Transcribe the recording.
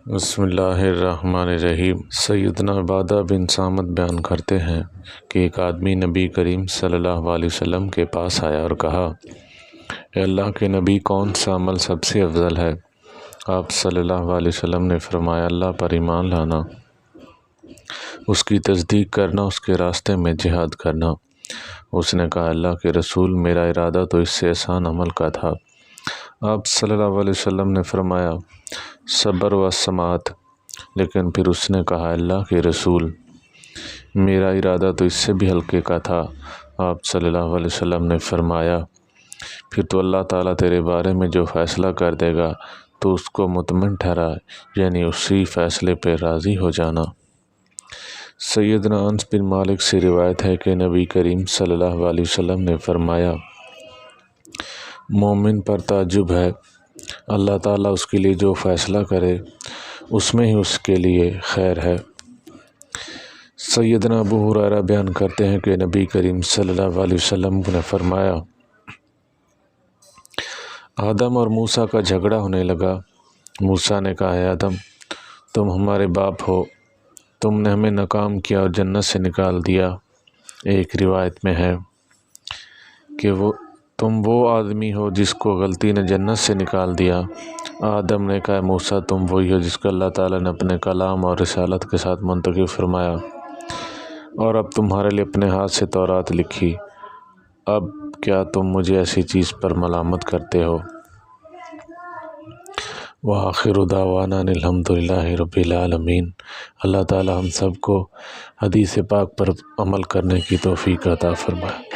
بسم اللہ الرحمن الرحیم۔ سیدنا عبادہ بن صامت بیان کرتے ہیں کہ ایک آدمی نبی کریم صلی اللہ علیہ وسلم کے پاس آیا اور کہا، اے اللہ کے نبی، کون سا عمل سب سے افضل ہے؟ آپ صلی اللہ علیہ وسلم نے فرمایا، اللہ پر ایمان لانا، اس کی تصدیق کرنا، اس کے راستے میں جہاد کرنا۔ اس نے کہا، اللہ کے رسول، میرا ارادہ تو اس سے آسان عمل کا تھا۔ آپ صلی اللہ علیہ وسلم نے فرمایا، صبر و سماعت۔ لیکن پھر اس نے کہا، اللہ کے رسول، میرا ارادہ تو اس سے بھی ہلکے کا تھا۔ آپ صلی اللہ علیہ وسلم نے فرمایا، پھر تو اللہ تعالیٰ تیرے بارے میں جو فیصلہ کر دے گا تو اس کو مطمئن ٹھہرا، یعنی اسی فیصلے پہ راضی ہو جانا۔ سیدنا انس بن مالک سے روایت ہے کہ نبی کریم صلی اللہ علیہ وسلم نے فرمایا، مومن پر تعجب ہے، اللہ تعالیٰ اس کے لیے جو فیصلہ کرے اس میں ہی اس کے لیے خیر ہے۔ سیدنا ابو ہریرہ بیان کرتے ہیں کہ نبی کریم صلی اللہ علیہ وسلم نے فرمایا، آدم اور موسیٰ کا جھگڑا ہونے لگا۔ موسیٰ نے کہا، اے آدم، تم ہمارے باپ ہو، تم نے ہمیں ناکام کیا اور جنت سے نکال دیا۔ ایک روایت میں ہے کہ تم وہ آدمی ہو جس کو غلطی نے جنت سے نکال دیا۔ آدم نے کہا، موسیٰ، تم وہی ہو جس کو اللہ تعالیٰ نے اپنے کلام اور رسالت کے ساتھ منتخب فرمایا، اور اب تمہارے لیے اپنے ہاتھ سے تورات لکھی۔ اب کیا تم مجھے ایسی چیز پر ملامت کرتے ہو؟ وآخر دعوانا ان الحمد للہ رب العالمین۔ اللہ تعالیٰ ہم سب کو حدیث پاک پر عمل کرنے کی توفیق عطا فرمائے۔